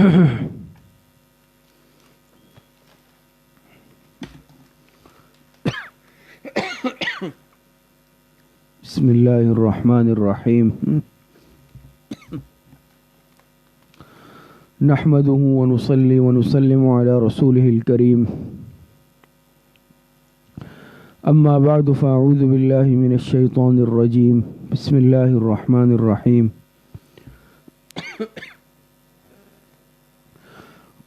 بسم اللہ الرحمن الرحیم نحمده ونصلي ونسلم على رسوله الكريم اما بعد فاعوذ بالله من الشيطان الرجيم بسم الله الرحمن الرحيم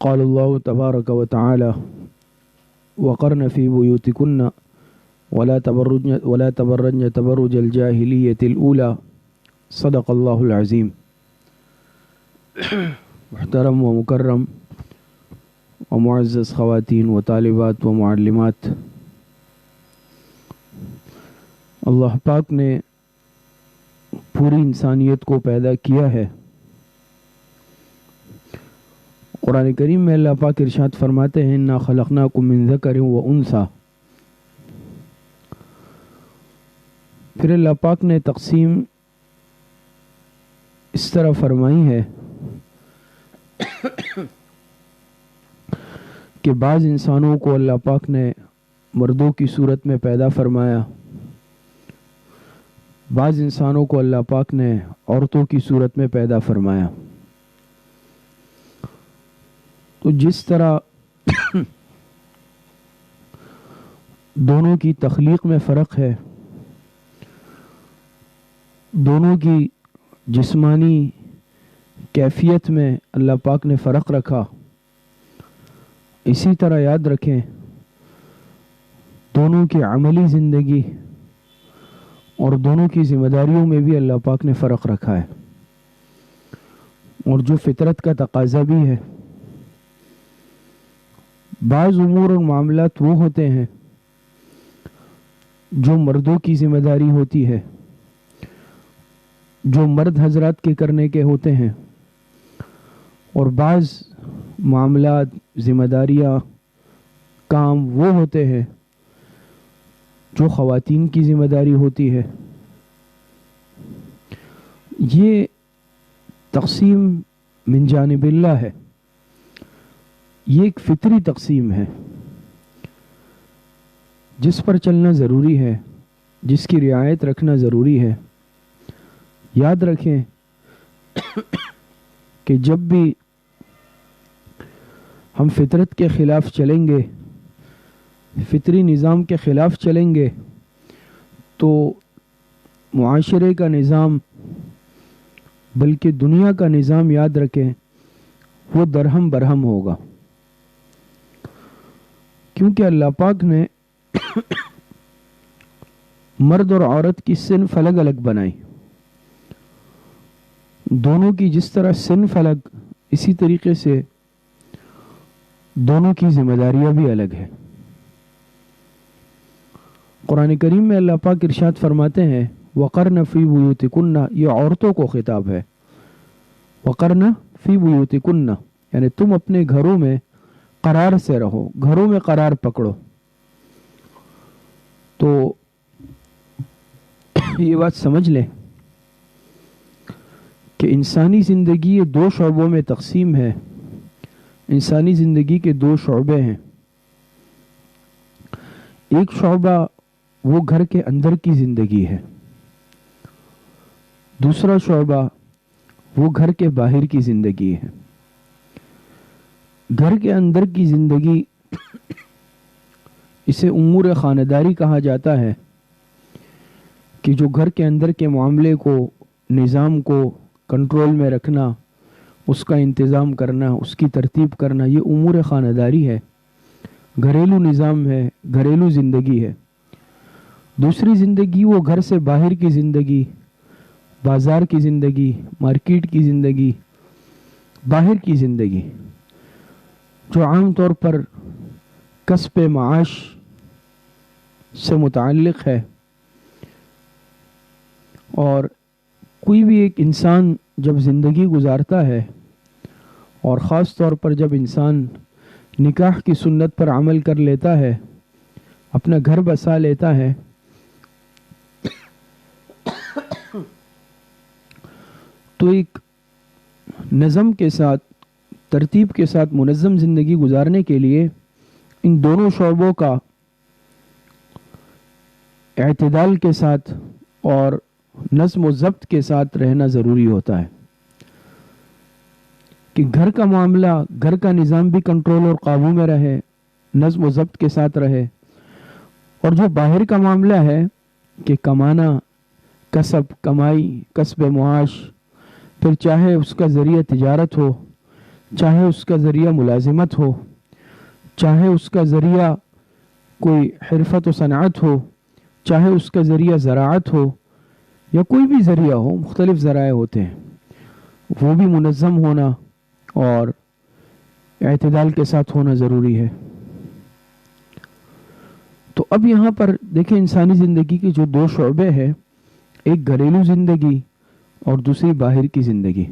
قال الله تبارك وتعالى وقرن في بيوتكن ولا تبرجن تبرج الجاهلية الأولى صدق الله العظيم. محترم و مکرم و معزز خواتین و طالبات و معلمات، اللہ پاک نے پوری انسانیت کو پیدا کیا ہے. قرآن کریم میں اللہ پاک ارشاد فرماتے ہیں انا خلقناکم من ذکر و انثی. پھر اللہ پاک نے تقسیم اس طرح فرمائی ہے کہ بعض انسانوں کو اللہ پاک نے مردوں کی صورت میں پیدا فرمایا، بعض انسانوں کو اللہ پاک نے عورتوں کی صورت میں پیدا فرمایا. تو جس طرح دونوں کی تخلیق میں فرق ہے، دونوں کی جسمانی کیفیت میں اللہ پاک نے فرق رکھا، اسی طرح یاد رکھیں دونوں کی عملی زندگی اور دونوں کی ذمہ داریوں میں بھی اللہ پاک نے فرق رکھا ہے. اور جو فطرت کا تقاضا بھی ہے، بعض امور اور معاملات وہ ہوتے ہیں جو مردوں کی ذمہ داری ہوتی ہے، جو مرد حضرات کے کرنے کے ہوتے ہیں، اور بعض معاملات، ذمہ داریاں، کام وہ ہوتے ہیں جو خواتین کی ذمہ داری ہوتی ہے. یہ تقسیم من جانب اللہ ہے، یہ ایک فطری تقسیم ہے جس پر چلنا ضروری ہے، جس کی رعایت رکھنا ضروری ہے. یاد رکھیں کہ جب بھی ہم فطرت کے خلاف چلیں گے، فطری نظام کے خلاف چلیں گے، تو معاشرے کا نظام بلکہ دنیا کا نظام، یاد رکھیں، وہ درہم برہم ہوگا. کیونکہ اللہ پاک نے مرد اور عورت کی صنف الگ الگ بنائی. دونوں کی جس طرح صنف الگ، اسی طریقے سے دونوں کی ذمہ داریاں بھی الگ ہے. قرآن کریم میں اللہ پاک ارشاد فرماتے ہیں وَقَرْنَ فِي بُيُوتِكُنَّ، یہ عورتوں کو خطاب ہے. وَقَرْنَ فِي بُيُوتِكُنَّ یعنی تم اپنے گھروں میں قرار سے رہو، گھروں میں قرار پکڑو. تو یہ بات سمجھ لیں کہ انسانی زندگی یہ دو شعبوں میں تقسیم ہے. انسانی زندگی کے دو شعبے ہیں. ایک شعبہ وہ گھر کے اندر کی زندگی ہے، دوسرا شعبہ وہ گھر کے باہر کی زندگی ہے. گھر کے اندر کی زندگی اسے امور خانداری کہا جاتا ہے کہ جو گھر کے اندر کے معاملے کو، نظام کو کنٹرول میں رکھنا، اس کا انتظام کرنا، اس کی ترتیب کرنا، یہ امور خانداری ہے، گھریلو نظام ہے، گھریلو زندگی ہے. دوسری زندگی وہ گھر سے باہر کی زندگی، بازار کی زندگی، مارکیٹ کی زندگی، باہر کی زندگی، جو عام طور پر کسب معاش سے متعلق ہے. اور کوئی بھی ایک انسان جب زندگی گزارتا ہے، اور خاص طور پر جب انسان نکاح کی سنت پر عمل کر لیتا ہے، اپنا گھر بسا لیتا ہے، تو ایک نظم کے ساتھ، ترتیب کے ساتھ منظم زندگی گزارنے کے لیے ان دونوں شعبوں کا اعتدال کے ساتھ اور نظم و ضبط کے ساتھ رہنا ضروری ہوتا ہے کہ گھر کا معاملہ، گھر کا نظام بھی کنٹرول اور قابو میں رہے، نظم و ضبط کے ساتھ رہے، اور جو باہر کا معاملہ ہے کہ کمانا، کسب، کمائی، کسب معاش، پھر چاہے اس کا ذریعہ تجارت ہو، چاہے اس کا ذریعہ ملازمت ہو، چاہے اس کا ذریعہ کوئی حرفت و صنعت ہو، چاہے اس کا ذریعہ زراعت ہو، یا کوئی بھی ذریعہ ہو، مختلف ذرائع ہوتے ہیں، وہ بھی منظم ہونا اور اعتدال کے ساتھ ہونا ضروری ہے۔ تو اب یہاں پر دیکھیں انسانی زندگی کے جو دو شعبے ہیں، ایک گھریلو زندگی اور دوسری باہر کی زندگی،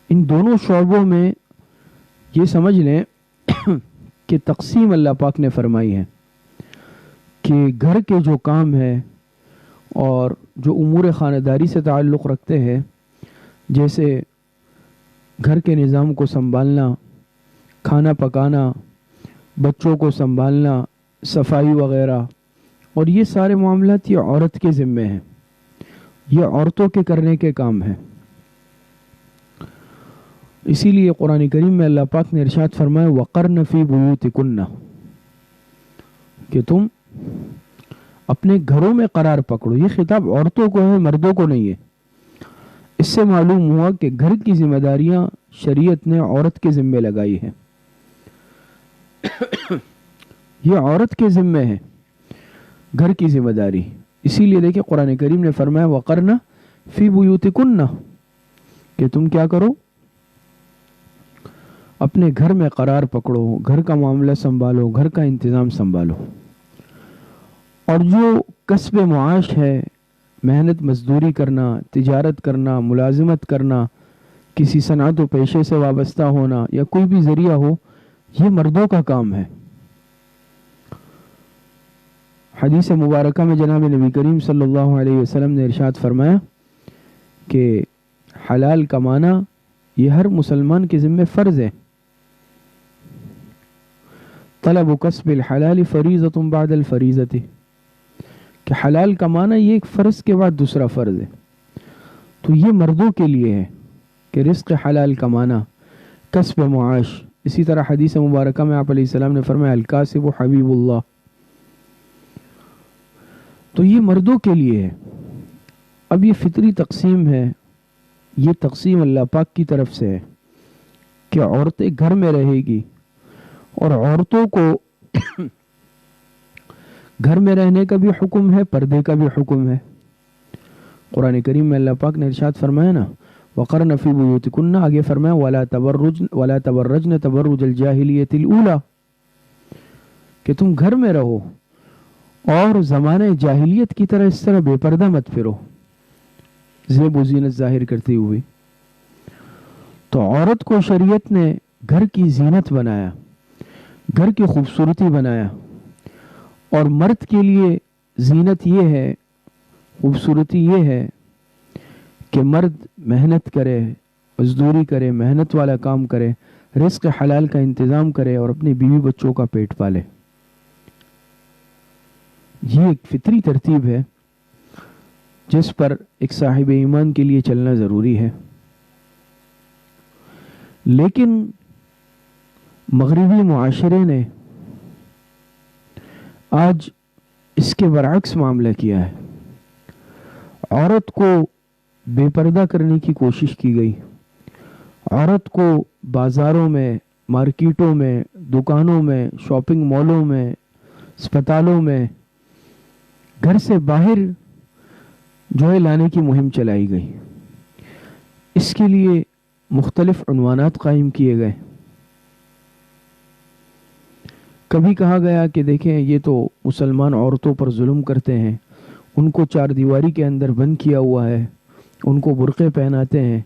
ان دونوں شعبوں میں یہ سمجھ لیں کہ تقسیم اللہ پاک نے فرمائی ہے کہ گھر کے جو کام ہے اور جو امور خانداری سے تعلق رکھتے ہیں، جیسے گھر کے نظام کو سنبھالنا، کھانا پکانا، بچوں کو سنبھالنا، صفائی وغیرہ، اور یہ سارے معاملات یہ عورت کے ذمے ہیں، یہ عورتوں کے کرنے کے کام ہیں۔ اسی لیے قرآن کریم میں اللہ پاک نے ارشاد فرمایا وَقَرْنَ فِي بُيُوتِكُنَّ، کہ تم اپنے گھروں میں قرار پکڑو۔ یہ خطاب عورتوں کو ہے، مردوں کو نہیں ہے۔ اس سے معلوم ہوا کہ گھر کی ذمہ داریاں شریعت نے عورت کے ذمے لگائی ہیں، یہ عورت کے ذمے ہے گھر کی ذمہ داری۔ اسی لیے دیکھیں قرآن کریم نے فرمایا وَقَرْنَ فِي بُيُوتِكُنَّ، کہ تم کیا کرو، اپنے گھر میں قرار پکڑو، گھر کا معاملہ سنبھالو، گھر کا انتظام سنبھالو، اور جو کسب معاش ہے، محنت مزدوری کرنا، تجارت کرنا، ملازمت کرنا، کسی صنعت و پیشے سے وابستہ ہونا، یا کوئی بھی ذریعہ ہو، یہ مردوں کا کام ہے۔ حدیث مبارکہ میں جناب نبی کریم صلی اللہ علیہ وسلم نے ارشاد فرمایا کہ حلال کمانا یہ ہر مسلمان کے ذمہ فرض ہے۔ طلب کسب الحلال فریضۃ بعد الفریضۃ، کہ حلال کمانا یہ ایک فرض کے بعد دوسرا فرض ہے۔ تو یہ مردوں کے لیے ہے کہ رزق حلال کمانا، کسب معاش۔ اسی طرح حدیث مبارکہ میں آپ علیہ السلام نے فرمایا الکاسب حبیب اللہ، تو یہ مردوں کے لیے ہے۔ اب یہ فطری تقسیم ہے، یہ تقسیم اللہ پاک کی طرف سے ہے کہ عورتیں گھر میں رہے گی، اور عورتوں کو گھر میں رہنے کا بھی حکم ہے، پردے کا بھی حکم ہے۔ قرآن کریم میں اللہ پاک نے ارشاد فرمایا نا وَقَرْنَ فِي بُيُوتِكُنَّ، آگے فرمایا وَلَا تَبَرَّجْنَ تَبَرُّجَ الْجَاهِلِيَّةِ الْأُولَى، کہ تم گھر میں رہو اور زمانہ جاہلیت کی طرح اس طرح بے پردہ مت پھرو، زیب و زینت ظاہر کرتی ہوئی۔ تو عورت کو شریعت نے گھر کی زینت بنایا، گھر کی خوبصورتی بنایا، اور مرد کے لیے زینت یہ ہے، خوبصورتی یہ ہے کہ مرد محنت کرے، مزدوری کرے، محنت والا کام کرے، رزق حلال کا انتظام کرے، اور اپنی بیوی بچوں کا پیٹ پالے۔ یہ ایک فطری ترتیب ہے جس پر ایک صاحب ایمان کے لیے چلنا ضروری ہے۔ لیکن مغربی معاشرے نے آج اس کے برعکس معاملہ کیا ہے۔ عورت کو بے پردہ کرنے کی کوشش کی گئی، عورت کو بازاروں میں، مارکیٹوں میں، دکانوں میں، شاپنگ مالوں میں، اسپتالوں میں، گھر سے باہر جو ہے لانے کی مہم چلائی گئی۔ اس کے لیے مختلف عنوانات قائم کیے گئے۔ کبھی کہا گیا کہ دیکھیں یہ تو مسلمان عورتوں پر ظلم کرتے ہیں، ان کو چار دیواری کے اندر بند کیا ہوا ہے، ان کو برقعے پہناتے ہیں،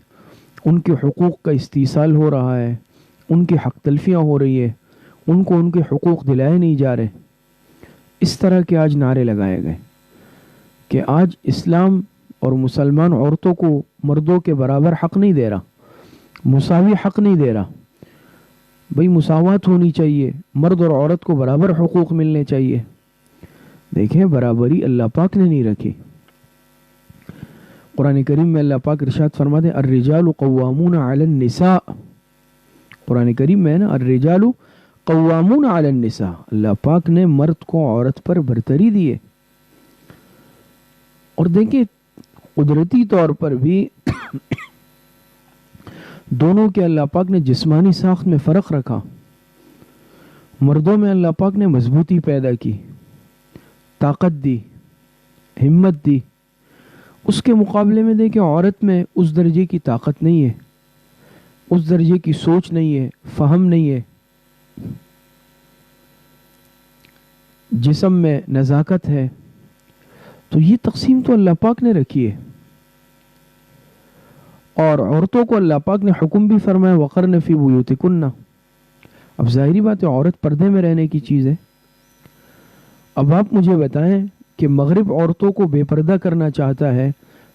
ان کے حقوق کا استحصال ہو رہا ہے، ان کی حق تلفیاں ہو رہی ہے، ان کو ان کے حقوق دلائے نہیں جا رہے۔ اس طرح کے آج نعرے لگائے گئے کہ آج اسلام اور مسلمان عورتوں کو مردوں کے برابر حق نہیں دے رہا، مساوی حق نہیں دے رہا، بھئی مساوات ہونی چاہیے، مرد اور عورت کو برابر حقوق ملنے چاہیے. دیکھیں برابری اللہ پاک نے نہیں رکھی. قرآن کریم میں اللہ پاک ارشاد فرماتے ہیں الرجال قوامون علی النساء. قرآن کریم میں ہے نا الرجال قوامون علی النساء. اللہ پاک نے مرد کو عورت پر برتری دی ہے. اور دیکھیں قدرتی طور پر بھی دونوں کے اللہ پاک نے جسمانی ساخت میں فرق رکھا. مردوں میں اللہ پاک نے مضبوطی پیدا کی، طاقت دی، ہمت دی. اس کے مقابلے میں دیکھیں عورت میں اس درجے کی طاقت نہیں ہے، اس درجے کی سوچ نہیں ہے، فہم نہیں ہے، جسم میں نزاکت ہے. تو یہ تقسیم تو اللہ پاک نے رکھی ہے. اور عورتوں کو اللہ پاک نے حکم بھی فرمایا وقرن فی بیوتکن. اب ظاہری بات ہے عورت پردے میں رہنے کی چیز ہے. اب آپ مجھے بتائیں کہ مغرب عورتوں کو بے پردہ کرنا چاہتا ہے،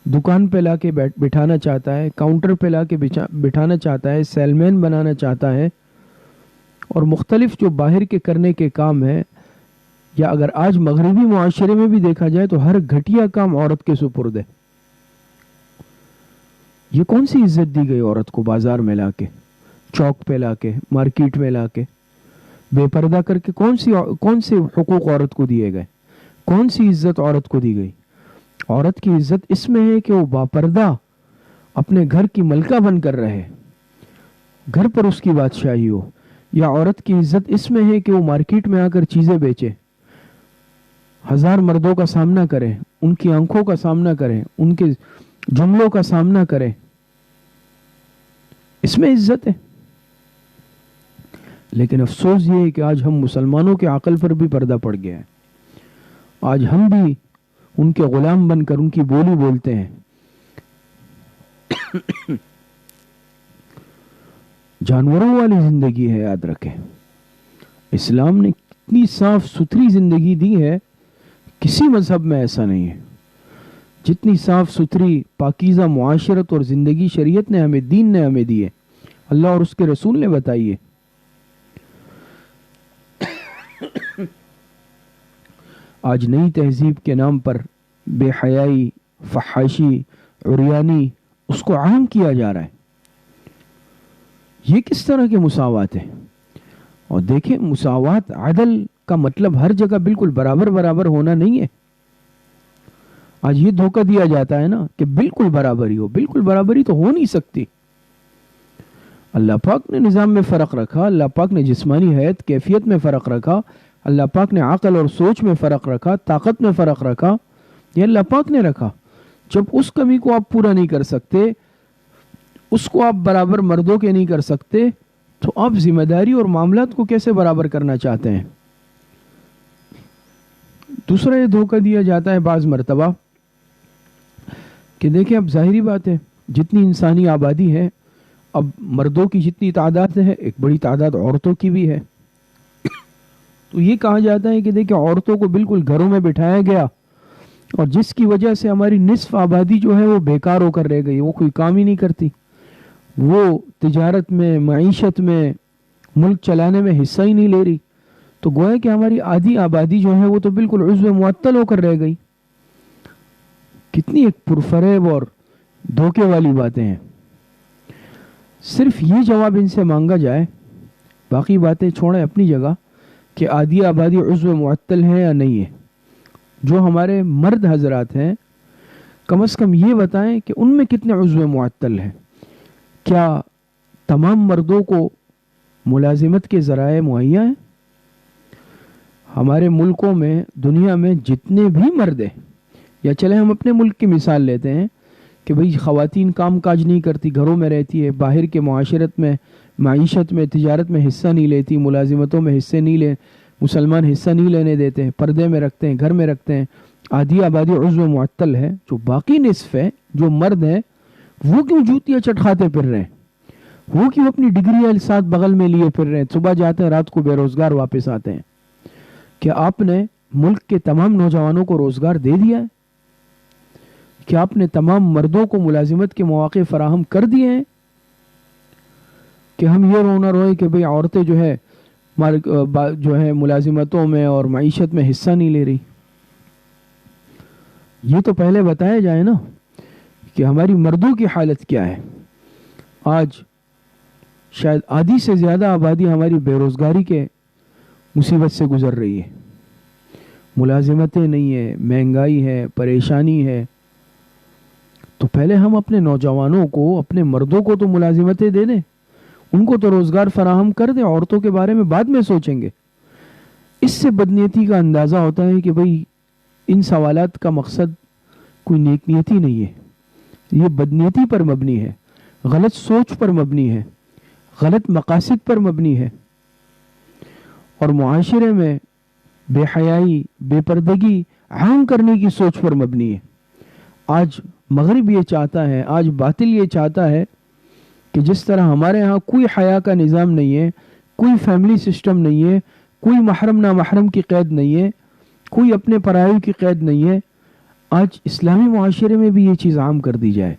دکان پہ لا کے بٹھانا چاہتا ہے، کاؤنٹر پہ لا کے بٹھانا چاہتا ہے، سیل مین بنانا چاہتا ہے، اور مختلف جو باہر کے کرنے کے کام ہے. یا اگر آج مغربی معاشرے میں بھی دیکھا جائے تو ہر گھٹیا کام عورت کے سپرد ہے. یہ کون سی عزت دی گئی عورت کو؟ بازار میں لا کے، چوک پہ لا کے، مارکیٹ میں لا کے بے پردہ کر کے کون سے حقوق عورت کو دیے گئے؟ کون سی عزت عورت کو دی گئی؟ عورت کی عزت اس میں ہے کہ وہ باپردہ اپنے گھر کی ملکہ بن کر رہے، گھر پر اس کی بادشاہی ہو. یا عورت کی عزت اس میں ہے کہ وہ مارکیٹ میں آ کر چیزیں بیچے، ہزار مردوں کا سامنا کرے، ان کی آنکھوں کا سامنا کرے، ان کے جملوں کا سامنا کرے. اس میں عزت ہے. لیکن افسوس یہ ہے کہ آج ہم مسلمانوں کے عقل پر بھی پردہ پڑ گیا ہے. آج ہم بھی ان کے غلام بن کر ان کی بولی بولتے ہیں. جانوروں والی زندگی ہے. یاد رکھیں اسلام نے اتنی صاف ستھری زندگی دی ہے، کسی مذہب میں ایسا نہیں ہے. جتنی صاف ستھری پاکیزہ معاشرت اور زندگی شریعت نے ہمیں، دین نے ہمیں دی ہے، اللہ اور اس کے رسول نے بتائی ہے. آج نئی تہذیب کے نام پر بے حیائی، فحاشی، عریانی اس کو عام کیا جا رہا ہے. یہ کس طرح کے مساوات ہے؟ اور دیکھیں مساوات، عدل کا مطلب ہر جگہ بالکل برابر برابر ہونا نہیں ہے. آج یہ دھوکہ دیا جاتا ہے نا کہ بالکل برابری ہو. بالکل برابری تو ہو نہیں سکتی. اللہ پاک نے نظام میں فرق رکھا، اللہ پاک نے جسمانی حیات کیفیت میں فرق رکھا، اللہ پاک نے عقل اور سوچ میں فرق رکھا، طاقت میں فرق رکھا. یہ اللہ پاک نے رکھا. جب اس کمی کو آپ پورا نہیں کر سکتے، اس کو آپ برابر مردوں کے نہیں کر سکتے، تو آپ ذمہ داری اور معاملات کو کیسے برابر کرنا چاہتے ہیں؟ دوسرا یہ دھوکہ دیا جاتا ہے بعض مرتبہ کہ دیکھیں اب ظاہری بات ہے جتنی انسانی آبادی ہے، اب مردوں کی جتنی تعداد ہے ایک بڑی تعداد عورتوں کی بھی ہے. تو یہ کہا جاتا ہے کہ دیکھیں عورتوں کو بالکل گھروں میں بٹھایا گیا، اور جس کی وجہ سے ہماری نصف آبادی جو ہے وہ بیکار ہو کر رہ گئی. وہ کوئی کام ہی نہیں کرتی، وہ تجارت میں، معیشت میں، ملک چلانے میں حصہ ہی نہیں لے رہی. تو گویا کہ ہماری آدھی آبادی جو ہے وہ تو بالکل عضو معطل ہو کر رہ گئی. کتنی ایک پرفریب اور دھوکے والی باتیں ہیں. صرف یہ جواب ان سے مانگا جائے، باقی باتیں چھوڑیں اپنی جگہ، کہ آدھی آبادی عضو معطل ہے یا نہیں ہے. جو ہمارے مرد حضرات ہیں کم از کم یہ بتائیں کہ ان میں کتنے عضو معطل ہیں. کیا تمام مردوں کو ملازمت کے ذرائع مہیا ہیں؟ ہمارے ملکوں میں، دنیا میں جتنے بھی مرد ہیں، یا چلے ہم اپنے ملک کی مثال لیتے ہیں کہ بھئی خواتین کام کاج نہیں کرتی، گھروں میں رہتی ہے، باہر کے معاشرت میں، معیشت میں، تجارت میں حصہ نہیں لیتی، ملازمتوں میں حصے نہیں لے، مسلمان حصہ نہیں لینے دیتے ہیں، پردے میں رکھتے ہیں، گھر میں رکھتے ہیں. آدھی آبادی عضو معطل ہے. جو باقی نصف ہے، جو مرد ہیں، وہ کیوں جوتیاں چٹکھاتے پھر رہے ہیں؟ وہ کیوں اپنی ڈگریاں ساتھ بغل میں لیے پھر رہے ہیں؟ صبح جاتے ہیں، رات کو بے روزگار واپس آتے ہیں. کیا آپ نے ملک کے تمام نوجوانوں کو روزگار دے دیا ہے؟ کیا آپ نے تمام مردوں کو ملازمت کے مواقع فراہم کر دیے ہیں؟ کہ ہم یہ رونا روئے کہ بھئی عورتیں جو ہے ملازمتوں میں اور معیشت میں حصہ نہیں لے رہی. یہ تو پہلے بتایا جائے نا کہ ہماری مردوں کی حالت کیا ہے. آج شاید آدھی سے زیادہ آبادی ہماری بے روزگاری کے مصیبت سے گزر رہی ہے. ملازمتیں نہیں ہے، مہنگائی ہے، پریشانی ہے. تو پہلے ہم اپنے نوجوانوں کو، اپنے مردوں کو تو ملازمتیں دے دیں، ان کو تو روزگار فراہم کر دیں. عورتوں کے بارے میں بعد میں سوچیں گے. اس سے بدنیتی کا اندازہ ہوتا ہے کہ بھئی ان سوالات کا مقصد کوئی نیک نیتی نہیں ہے. یہ بدنیتی پر مبنی ہے، غلط سوچ پر مبنی ہے، غلط مقاصد پر مبنی ہے، اور معاشرے میں بے حیائی، بے پردگی عام کرنے کی سوچ پر مبنی ہے. آج مغرب یہ چاہتا ہے، آج باطل یہ چاہتا ہے کہ جس طرح ہمارے ہاں کوئی حیا کا نظام نہیں ہے، کوئی فیملی سسٹم نہیں ہے، کوئی محرم نامحرم کی قید نہیں ہے، کوئی اپنے پرائے کی قید نہیں ہے، آج اسلامی معاشرے میں بھی یہ چیز عام کر دی جائے.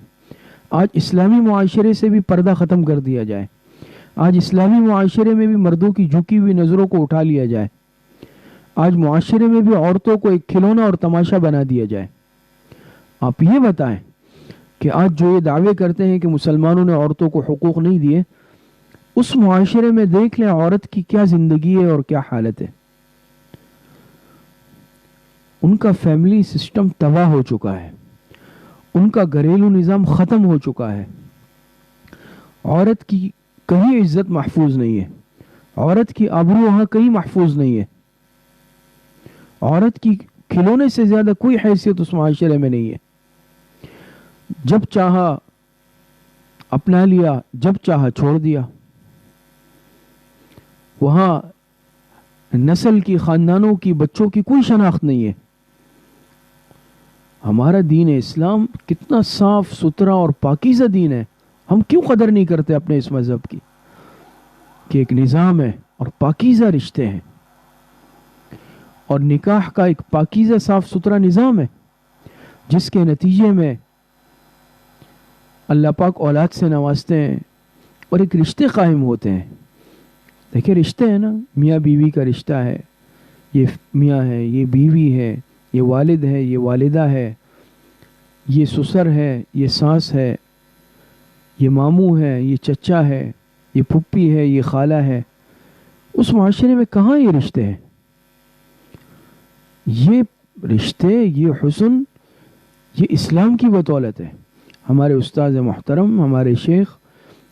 آج اسلامی معاشرے سے بھی پردہ ختم کر دیا جائے. آج اسلامی معاشرے میں بھی مردوں کی جھکی ہوئی نظروں کو اٹھا لیا جائے. آج معاشرے میں بھی عورتوں کو ایک کھلونا اور تماشا بنا دیا جائے. آپ یہ بتائیں کہ آج جو یہ دعوے کرتے ہیں کہ مسلمانوں نے عورتوں کو حقوق نہیں دیے، اس معاشرے میں دیکھ لیں عورت کی کیا زندگی ہے اور کیا حالت ہے. ان کا فیملی سسٹم تباہ ہو چکا ہے، ان کا گھریلو نظام ختم ہو چکا ہے. عورت کی کہیں عزت محفوظ نہیں ہے، عورت کی آبرو وہاں کہیں محفوظ نہیں ہے. عورت کی کھلونے سے زیادہ کوئی حیثیت اس معاشرے میں نہیں ہے. جب چاہا اپنا لیا، جب چاہا چھوڑ دیا. وہاں نسل کی، خاندانوں کی، بچوں کی کوئی شناخت نہیں ہے. ہمارا دین اسلام کتنا صاف ستھرا اور پاکیزہ دین ہے. ہم کیوں قدر نہیں کرتے اپنے اس مذہب کی کہ ایک نظام ہے اور پاکیزہ رشتے ہیں، اور نکاح کا ایک پاکیزہ صاف ستھرا نظام ہے جس کے نتیجے میں اللہ پاک اولاد سے نوازتے ہیں اور ایک رشتے قائم ہوتے ہیں. دیکھیں رشتے ہیں نا، میاں بیوی کا رشتہ ہے. یہ میاں ہے، یہ بیوی ہے، یہ والد ہے، یہ والدہ ہے، یہ سسر ہے، یہ ساس ہے، یہ ماموں ہے، یہ چچا ہے، یہ پھپھی ہے، یہ خالہ ہے. اس معاشرے میں کہاں یہ رشتے ہیں؟ یہ رشتے، یہ حسن، یہ اسلام کی بدولت ہے. ہمارے استاد محترم، ہمارے شیخ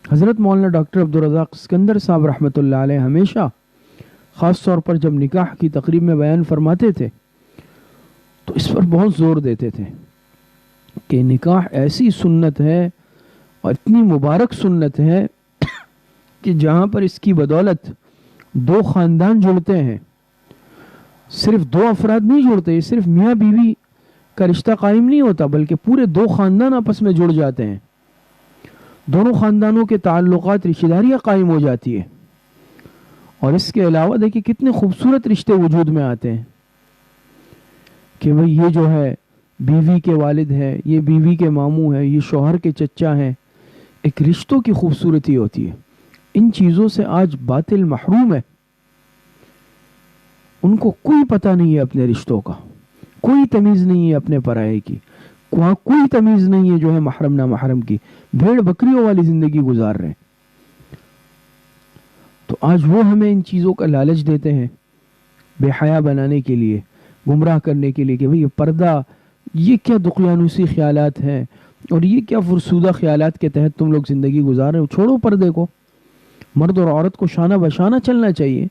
حضرت مولانا ڈاکٹر عبدالرزاق اسکندر صاحب رحمۃ اللہ علیہ ہمیشہ خاص طور پر جب نکاح کی تقریب میں بیان فرماتے تھے تو اس پر بہت زور دیتے تھے کہ نکاح ایسی سنت ہے اور اتنی مبارک سنت ہے کہ جہاں پر اس کی بدولت دو خاندان جڑتے ہیں. صرف دو افراد نہیں جڑتے، یہ صرف میاں بیوی کا رشتہ قائم نہیں ہوتا، بلکہ پورے دو خاندان آپس میں جڑ جاتے ہیں. دونوں خاندانوں کے تعلقات، رشتہ داریاں قائم ہو جاتی ہے. اور اس کے علاوہ دیکھیں کتنے خوبصورت رشتے وجود میں آتے ہیں کہ بھئی یہ جو ہے بیوی کے والد ہے، یہ بیوی کے ماموں ہے، یہ شوہر کے چچا ہیں. ایک رشتوں کی خوبصورتی ہوتی ہے. ان چیزوں سے آج باطل محروم ہے. ان کو کوئی پتہ نہیں ہے اپنے رشتوں کا، کوئی تمیز نہیں ہے اپنے پرائے کی، کوئی تمیز نہیں ہے جو ہے محرم نہ محرم کی. بھیڑ بکریوں والی زندگی گزار رہے ہیں. تو آج وہ ہمیں ان چیزوں کا لالچ دیتے ہیں بے حیا بنانے کے لیے، گمراہ کرنے کے لیے کہ بھئی یہ پردہ، یہ کیا دقیانوسی خیالات ہیں اور یہ کیا فرسودہ خیالات کے تحت تم لوگ زندگی گزار رہے ہو. چھوڑو پردے کو. مرد اور عورت کو شانہ بشانہ چلنا چاہیے،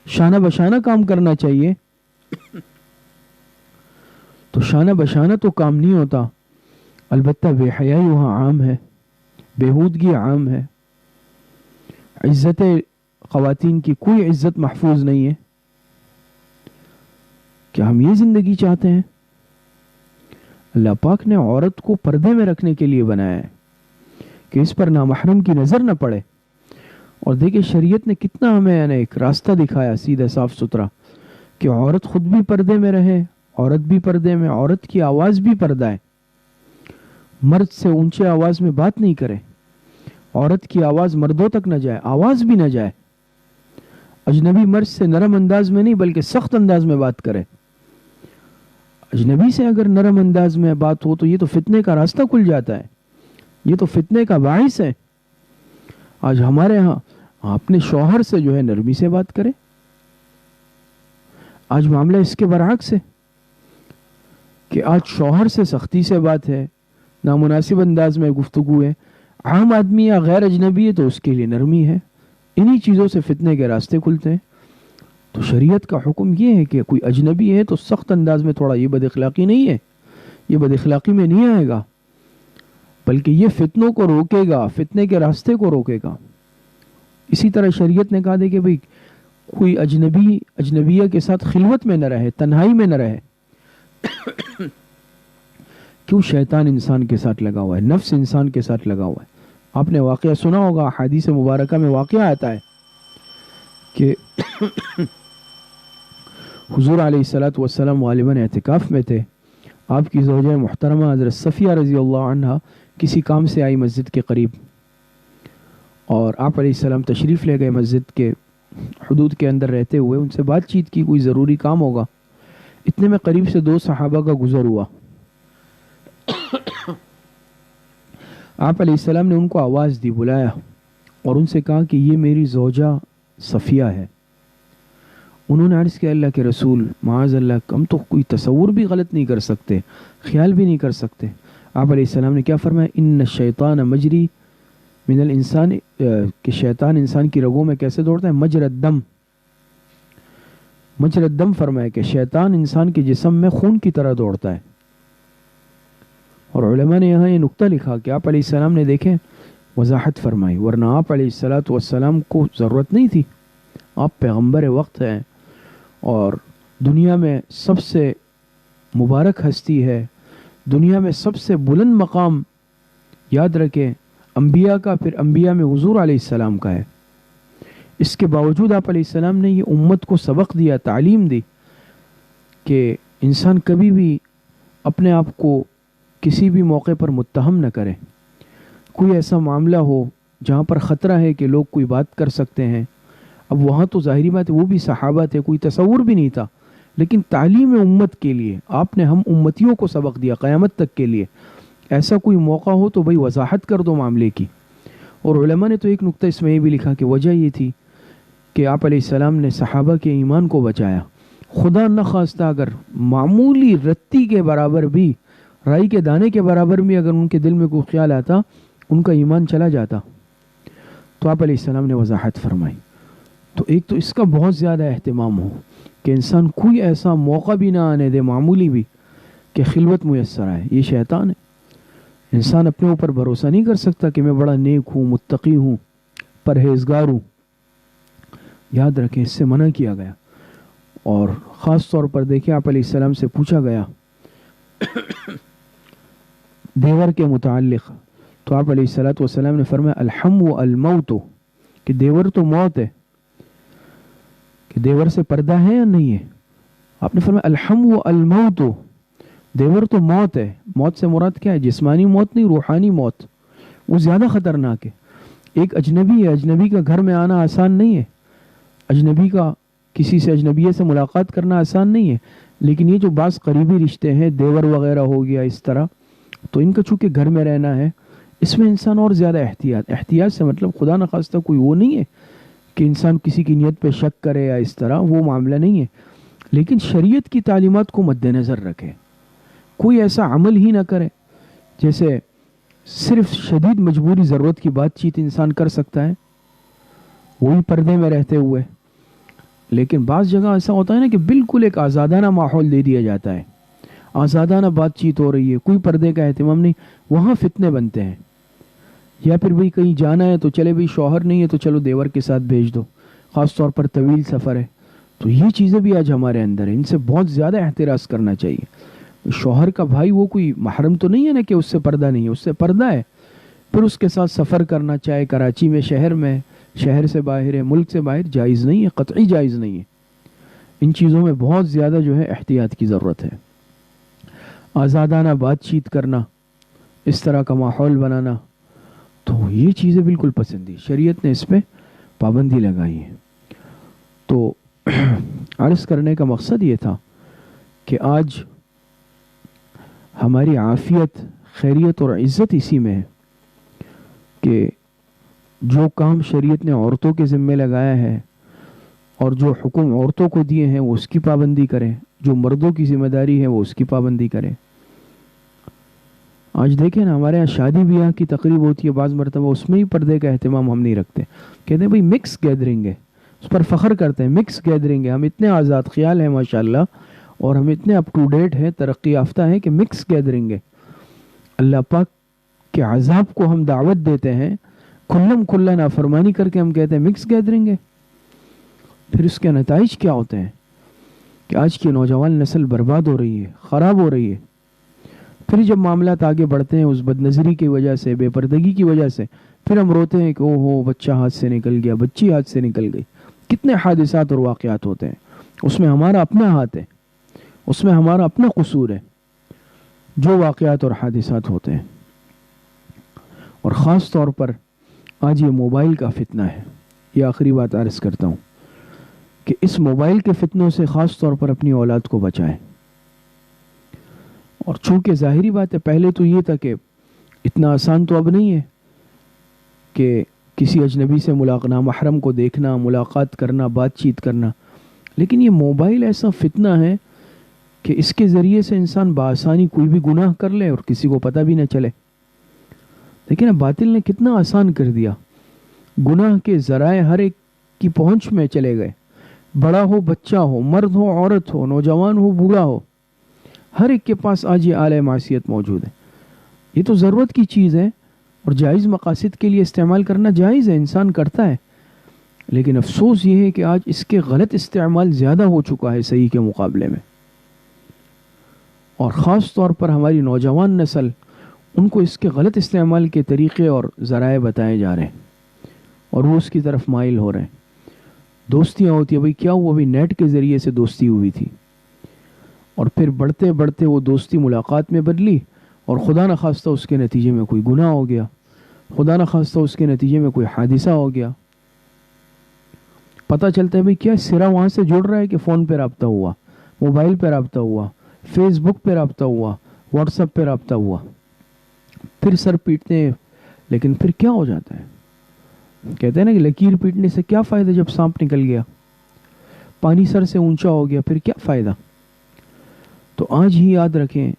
شانہ بشانہ کام کرنا چاہیے. تو شانہ بشانہ تو کام نہیں ہوتا. البتہ بے حیائی وہاں عام ہے، بےہودگی عام ہے. عزت خواتین کی کوئی عزت محفوظ نہیں ہے. کیا ہم یہ زندگی چاہتے ہیں؟ اللہ پاک نے عورت کو پردے میں رکھنے کے لیے بنایا ہے کہ اس پر نامحرم کی نظر نہ پڑے. اور دیکھیں شریعت نے کتنا ہمیں ایک راستہ دکھایا سیدھا صاف ستھرا کہ عورت خود بھی پردے میں رہے، عورت بھی پردے میں، عورت کی آواز بھی پردہ ہے. مرد سے اونچے آواز میں بات نہیں کرے، عورت کی آواز مردوں تک نہ جائے، آواز بھی نہ جائے، اجنبی مرد سے نرم انداز میں نہیں بلکہ سخت انداز میں بات کرے۔ اجنبی سے اگر نرم انداز میں بات ہو تو یہ تو فتنے کا راستہ کھل جاتا ہے، یہ تو فتنے کا باعث ہے۔ آج ہمارے ہاں اپنے شوہر سے جو ہے نرمی سے بات کرے، آج معاملہ اس کے برعکس ہے کہ آج شوہر سے سختی سے بات ہے، نامناسب انداز میں گفتگو ہے، عام آدمی یا غیر اجنبی ہے تو اس کے لیے نرمی ہے۔ انہی چیزوں سے فتنے کے راستے کھلتے ہیں۔ تو شریعت کا حکم یہ ہے کہ کوئی اجنبی ہے تو سخت انداز میں تھوڑا، یہ بد اخلاقی نہیں ہے، یہ بد اخلاقی میں نہیں آئے گا، بلکہ یہ فتنوں کو روکے گا، فتنے کے راستے کو روکے گا۔ اسی طرح شریعت نے کہا دے کہ بھئی کوئی اجنبی اجنبیہ کے ساتھ خلوت میں نہ رہے، تنہائی میں نہ رہے۔ کیوں؟ شیطان انسان کے ساتھ لگا ہوا ہے، نفس انسان کے ساتھ لگا ہوا ہے۔ آپ نے واقعہ سنا ہوگا، حدیث مبارکہ میں واقعہ آتا ہے کہ حضور علیہ الصلوۃ والسلام غالباً اعتکاف میں تھے، آپ کی زوجہ محترمہ حضرت صفیہ رضی اللہ عنہا کسی کام سے آئی مسجد کے قریب، اور آپ علیہ السلام تشریف لے گئے مسجد کے حدود کے اندر رہتے ہوئے، ان سے بات چیت کی، کوئی ضروری کام ہوگا۔ اتنے میں قریب سے دو صحابہ کا گزر ہوا، آپ علیہ السلام نے ان کو آواز دی، بلایا اور ان سے کہا کہ یہ میری زوجہ صفیہ ہے۔ انہوں نے عرض کیا اللہ کے رسول معاذ اللہ، ہم تو کوئی تصور بھی غلط نہیں کر سکتے، خیال بھی نہیں کر سکتے۔ آپ علیہ السلام نے کیا فرمایا؟ ان الشیطان مجری من الانسان، کہ شیطان انسان کی رگوں میں کیسے دوڑتا ہے؟ مجرى الدم، مجرى الدم فرمایا کہ شیطان انسان کے جسم میں خون کی طرح دوڑتا ہے۔ اور علماء نے یہاں یہ نقطہ لکھا کہ آپ علیہ السلام نے دیکھیں وضاحت فرمائی، ورنہ آپ علیہ السلام کو ضرورت نہیں تھی، آپ پیغمبر وقت ہیں اور دنیا میں سب سے مبارک ہستی ہے، دنیا میں سب سے بلند مقام، یاد رکھیں انبیاء کا، پھر انبیاء میں حضور علیہ السلام کا ہے۔ اس کے باوجود آپ علیہ السلام نے یہ امت کو سبق دیا، تعلیم دی کہ انسان کبھی بھی اپنے آپ کو کسی بھی موقع پر متہم نہ کرے۔ کوئی ایسا معاملہ ہو جہاں پر خطرہ ہے کہ لوگ کوئی بات کر سکتے ہیں، اب وہاں تو ظاہری بات ہے وہ بھی صحابہ تھے، کوئی تصور بھی نہیں تھا، لیکن تعلیم امت کے لیے آپ نے ہم امتیوں کو سبق دیا قیامت تک کے لیے۔ ایسا کوئی موقع ہو تو بھئی وضاحت کر دو معاملے کی۔ اور علماء نے تو ایک نقطہ اس میں یہ بھی لکھا کہ وجہ یہ تھی کہ آپ علیہ السلام نے صحابہ کے ایمان کو بچایا۔ خدا نخواستہ اگر معمولی رتی کے برابر بھی، رائی کے دانے کے برابر بھی اگر ان کے دل میں کوئی خیال آتا، ان کا ایمان چلا جاتا، تو آپ علیہ السلام نے وضاحت فرمائی۔ تو ایک تو اس کا بہت زیادہ اہتمام ہو کہ انسان کوئی ایسا موقع بھی نہ آنے دے معمولی بھی کہ خلوت میسر آئے، یہ شیطان ہے۔ انسان اپنے اوپر بھروسہ نہیں کر سکتا کہ میں بڑا نیک ہوں، متقی ہوں، پرہیزگار ہوں۔ یاد رکھیں اس سے منع کیا گیا۔ اور خاص طور پر دیکھیں آپ علیہ السلام سے پوچھا گیا دیور کے متعلق، تو آپ علیہ السلام نے فرمایا الحم و الموت، کہ دیور تو موت ہے، کہ دیور سے پردہ ہے یا نہیں ہے؟ آپ نے فرمایا الحم و الموت، دیور تو موت ہے۔ موت سے مراد کیا ہے؟ جسمانی موت نہیں، روحانی موت، وہ زیادہ خطرناک ہے۔ ایک اجنبی ہے، اجنبی کا گھر میں آنا آسان نہیں ہے، اجنبی کا کسی سے اجنبیہ سے ملاقات کرنا آسان نہیں ہے، لیکن یہ جو بعض قریبی رشتے ہیں، دیور وغیرہ ہو گیا اس طرح، تو ان کا چونکہ گھر میں رہنا ہے، اس میں انسان اور زیادہ احتیاط سے مطلب خدا نخواستہ کوئی وہ نہیں ہے کہ انسان کسی کی نیت پہ شک کرے یا اس طرح، وہ معاملہ نہیں ہے، لیکن شریعت کی تعلیمات کو مد نظر رکھے، کوئی ایسا عمل ہی نہ کرے جیسے صرف شدید مجبوری ضرورت کی بات چیت انسان کر سکتا ہے وہی پردے میں رہتے ہوئے، لیکن بعض جگہ ایسا ہوتا ہے نا کہ بالکل ایک آزادانہ ماحول دے دیا جاتا ہے، آزادانہ بات چیت ہو رہی ہے، کوئی پردے کا اہتمام نہیں، وہاں فتنے بنتے ہیں۔ یا پھر بھئی کہیں جانا ہے تو چلے بھئی شوہر نہیں ہے تو چلو دیور کے ساتھ بھیج دو، خاص طور پر طویل سفر ہے، تو یہ چیزیں بھی آج ہمارے اندر ہیں، ان سے بہت زیادہ احتراز کرنا چاہیے۔ شوہر کا بھائی وہ کوئی محرم تو نہیں ہے نا کہ اس سے پردہ نہیں ہے، اس سے پردہ ہے، پھر اس کے ساتھ سفر کرنا، چاہے کراچی میں، شہر میں، شہر سے باہر ہے، ملک سے باہر، جائز نہیں ہے، قطعی جائز نہیں ہے۔ ان چیزوں میں بہت زیادہ جو ہے احتیاط کی ضرورت ہے۔ آزادانہ بات چیت کرنا، اس طرح کا ماحول بنانا، تو یہ چیزیں بالکل پسندی، شریعت نے اس پہ پابندی لگائی ہے. تو عرض کرنے کا مقصد یہ تھا کہ آج ہماری عافیت، خیریت اور عزت اسی میں ہے کہ جو کام شریعت نے عورتوں کے ذمے لگایا ہے اور جو حکم عورتوں کو دیے ہیں وہ اس کی پابندی کریں، جو مردوں کی ذمہ داری ہے وہ اس کی پابندی کریں. آج دیکھیں نا، ہمارے یہاں شادی بیاہ کی تقریب ہوتی ہے، بعض مرتبہ اس میں ہی پردے کا اہتمام ہم نہیں رکھتے. کہتے ہیں بھئی مکس گیدرنگ ہے، اس پر فخر کرتے ہیں، مکس گیدرنگ ہے. ہم اتنے آزاد خیال ہیں ماشاءاللہ، اور ہم اتنے اپ ٹو ڈیٹ ہیں، ترقی یافتہ ہیں کہ مکس گیدرنگ ہے. اللہ پاک کے عذاب کو ہم دعوت دیتے ہیں، کھلم کھلا نافرمانی کر کے ہم کہتے ہیں مکس گیدرنگ ہے. پھر اس کے نتائج کیا ہوتے ہیں کہ آج کی نوجوان نسل برباد ہو رہی ہے، خراب ہو رہی ہے. پھر جب معاملات آگے بڑھتے ہیں اس بد نظری کی وجہ سے، بے پردگی کی وجہ سے، پھر ہم روتے ہیں کہ او ہو بچہ ہاتھ سے نکل گیا، بچی ہاتھ سے نکل گئی. کتنے حادثات اور واقعات ہوتے ہیں، اس میں ہمارا اپنا ہاتھ ہے، اس میں ہمارا اپنا قصور ہے جو واقعات اور حادثات ہوتے ہیں. اور خاص طور پر آج یہ موبائل کا فتنہ ہے. یہ آخری بات عرض کرتا ہوں کہ اس موبائل کے فتنوں سے خاص طور پر اپنی اولاد کو بچائیں. اور چونکہ ظاہری بات ہے، پہلے تو یہ تھا کہ اتنا آسان تو اب نہیں ہے کہ کسی اجنبی سے نامحرم کو دیکھنا، ملاقات کرنا، بات چیت کرنا. لیکن یہ موبائل ایسا فتنہ ہے کہ اس کے ذریعے سے انسان بآسانی کوئی بھی گناہ کر لے اور کسی کو پتہ بھی نہ چلے. لیکن باطل نے کتنا آسان کر دیا، گناہ کے ذرائع ہر ایک کی پہنچ میں چلے گئے. بڑا ہو بچہ ہو، مرد ہو عورت ہو، نوجوان ہو بوڑھا ہو، ہر ایک کے پاس آج یہ آلہ معصیت موجود ہے. یہ تو ضرورت کی چیز ہے اور جائز مقاصد کے لیے استعمال کرنا جائز ہے، انسان کرتا ہے. لیکن افسوس یہ ہے کہ آج اس کے غلط استعمال زیادہ ہو چکا ہے صحیح کے مقابلے میں. اور خاص طور پر ہماری نوجوان نسل، ان کو اس کے غلط استعمال کے طریقے اور ذرائع بتائے جا رہے ہیں اور وہ اس کی طرف مائل ہو رہے ہیں. دوستیاں ہوتی ہیں، بھئی کیا ہوا، ابھی نیٹ کے ذریعے سے دوستی ہوئی تھی اور پھر بڑھتے بڑھتے وہ دوستی ملاقات میں بدلی اور خدا نخواستہ اس کے نتیجے میں کوئی گناہ ہو گیا، خدا نخواستہ اس کے نتیجے میں کوئی حادثہ ہو گیا. پتہ چلتا ہے بھئی کیا سرا وہاں سے جڑ رہا ہے کہ فون پہ رابطہ ہوا، موبائل پہ رابطہ ہوا، فیس بک پہ رابطہ ہوا، واٹس ایپ پہ رابطہ ہوا. پھر سر پیٹتے ہیں. لیکن پھر کیا ہو جاتا ہے، کہتے ہیں نا کہ لکیر پیٹنے سے کیا فائدہ جب سانپ نکل گیا، پانی سر سے اونچا ہو گیا پھر کیا فائدہ. تو آج ہی یاد رکھیں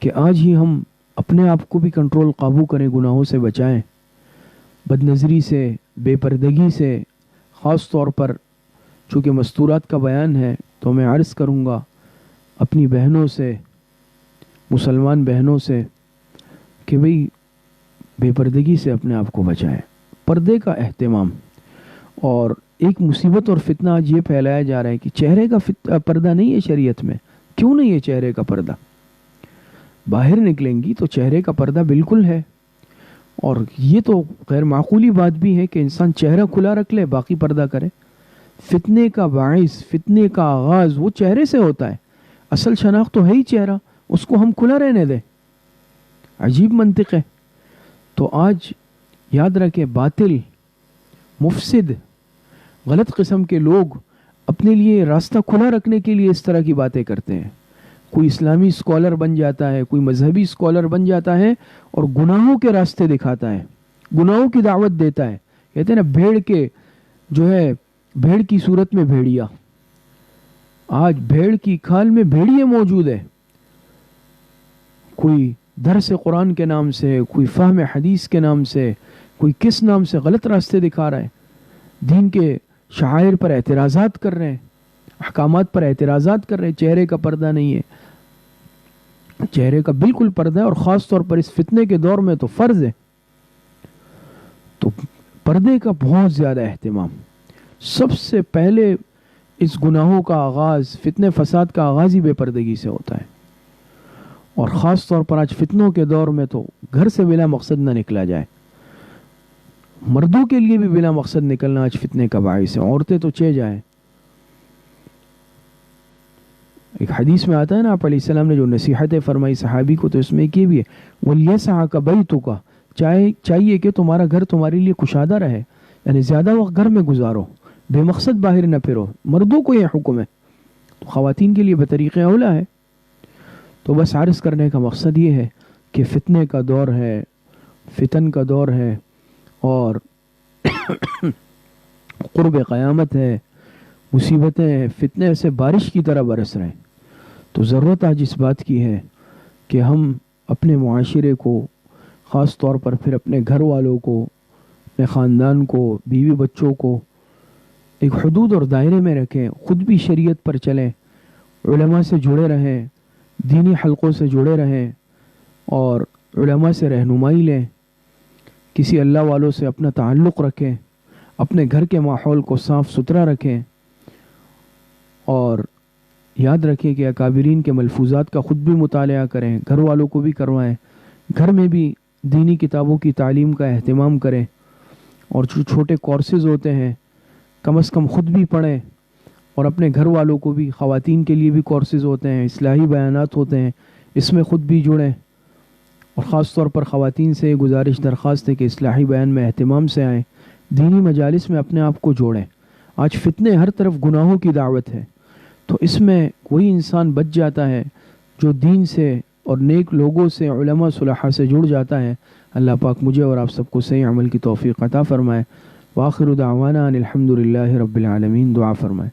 کہ آج ہی ہم اپنے آپ کو بھی کنٹرول قابو کریں، گناہوں سے بچائیں، بد نظری سے، بے پردگی سے. خاص طور پر چونکہ مستورات کا بیان ہے تو میں عرض کروں گا اپنی بہنوں سے، مسلمان بہنوں سے، کہ بھئی بے پردگی سے اپنے آپ کو بچائیں. پردے کا اہتمام. اور ایک مصیبت اور فتنہ آج یہ پھیلایا جا رہا ہے کہ چہرے کا پردہ نہیں ہے شریعت میں. کیوں نہیں ہے چہرے کا پردہ؟ باہر نکلیں گی تو چہرے کا پردہ بالکل ہے. اور یہ تو غیر معقولی بات بھی ہے کہ انسان چہرہ کھلا رکھ لے باقی پردہ کرے. فتنے کا باعث، فتنے کا آغاز وہ چہرے سے ہوتا ہے. اصل شناخت تو ہے ہی چہرہ، اس کو ہم کھلا رہنے دیں. عجیب منطق ہے. تو آج یاد رکھیں، باطل، مفسد، غلط قسم کے لوگ اپنے لیے راستہ کھلا رکھنے کے لیے اس طرح کی باتیں کرتے ہیں. کوئی اسلامی اسکالر بن جاتا ہے، کوئی مذہبی اسکالر بن جاتا ہے اور گناہوں کے راستے دکھاتا ہے، گناہوں کی دعوت دیتا ہے. کہتے ہیں نا بھیڑ کے جو ہے، بھیڑ کی صورت میں بھیڑیا. آج بھیڑ کی کھال میں بھیڑیے موجود ہے. کوئی درس قرآن کے نام سے، کوئی فہم حدیث کے نام سے، کوئی کس نام سے غلط راستے دکھا رہا ہے. دین کے شعائر پر اعتراضات کر رہے ہیں، احکامات پر اعتراضات کر رہے ہیں. چہرے کا پردہ نہیں ہے. چہرے کا بالکل پردہ ہے اور خاص طور پر اس فتنے کے دور میں تو فرض ہے. تو پردے کا بہت زیادہ اہتمام. سب سے پہلے اس گناہوں کا آغاز، فتنے فساد کا آغاز ہی بے پردگی سے ہوتا ہے. اور خاص طور پر آج فتنوں کے دور میں تو گھر سے بلا مقصد نہ نکلا جائے. مردوں کے لیے بھی بلا مقصد نکلنا آج فتنے کا باعث ہے. عورتیں تو چہ جائیں. ایک حدیث میں آتا ہے نا، آپ علیہ السلام نے جو نصیحتیں فرمائی صحابی کو، تو اس میں یہ بھی ہے وَلْيَسْعَكَ بَيْتُكَ، چاہیے کہ تمہارا گھر تمہارے لیے کشادہ رہے، یعنی زیادہ وقت گھر میں گزارو، بے مقصد باہر نہ پھرو. مردوں کو یہ حکم ہے، خواتین کے لیے بطریق اولا ہے. تو بس عرض کرنے کا مقصد یہ ہے کہ فتنے کا دور ہے، فتن کا دور ہے، اور قرب قیامت ہے، مصیبتیں فتنے ایسے بارش کی طرح برس رہے ہیں. تو ضرورت آج اس بات کی ہے کہ ہم اپنے معاشرے کو، خاص طور پر پھر اپنے گھر والوں کو، اپنے خاندان کو، بیوی بچوں کو ایک حدود اور دائرے میں رکھیں، خود بھی شریعت پر چلیں، علماء سے جڑے رہیں، دینی حلقوں سے جڑے رہیں، اور علماء سے رہنمائی لیں، کسی اللہ والوں سے اپنا تعلق رکھیں، اپنے گھر کے ماحول کو صاف ستھرا رکھیں، اور یاد رکھیں کہ اکابرین کے ملفوظات کا خود بھی مطالعہ کریں، گھر والوں کو بھی کروائیں، گھر میں بھی دینی کتابوں کی تعلیم کا اہتمام کریں، اور جو چھوٹے کورسز ہوتے ہیں کم از کم خود بھی پڑھیں، اور اپنے گھر والوں کو بھی، خواتین کے لیے بھی کورسز ہوتے ہیں، اصلاحی بیانات ہوتے ہیں، اس میں خود بھی جڑیں. اور خاص طور پر خواتین سے گزارش درخواست ہے کہ اصلاحی بیان میں اہتمام سے آئیں، دینی مجالس میں اپنے آپ کو جوڑیں. آج فتنے ہر طرف گناہوں کی دعوت ہے، تو اس میں کوئی انسان بچ جاتا ہے جو دین سے اور نیک لوگوں سے، علماء صلحاء سے جڑ جاتا ہے. اللہ پاک مجھے اور آپ سب کو صحیح عمل کی توفیق عطا فرمائے. وآخر دعوانا ان الحمدللہ رب العالمین. دعا فرمائے.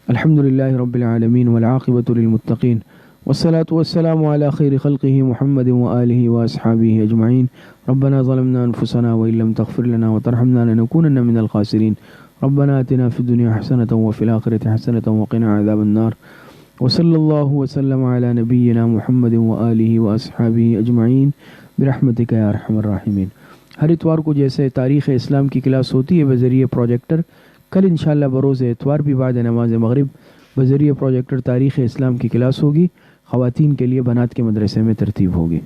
الحمدللہ رب العالمین والعاقبۃ للمتقین والصلاة والسلام علی خیر خلقہ محمد وآلہ واصحابہ اجمعین. ربنا ظلمنا انفسنا وإن لم تغفر لنا وترحمنا لنكونن من الخاسرین. ربنا آتنا في الدنيا حسنة وفي الآخرة حسنة وقنا عذاب النار. وصلی اللہ وسلم علی نبینا محمد وآلہ واصحابہ اجمعین برحمتک یا ارحم الراحمین. ہر اتوار کو جیسے تاریخ اسلام کی کلاس ہوتی ہے بذریعہ پروجیکٹر، کل انشاءاللہ بروز اتوار بھی بعد نماز مغرب بذریعہ پروجیکٹر تاریخ اسلام کی کلاس ہوگی. خواتین کے لیے بنات کے مدرسے میں ترتیب ہوگی.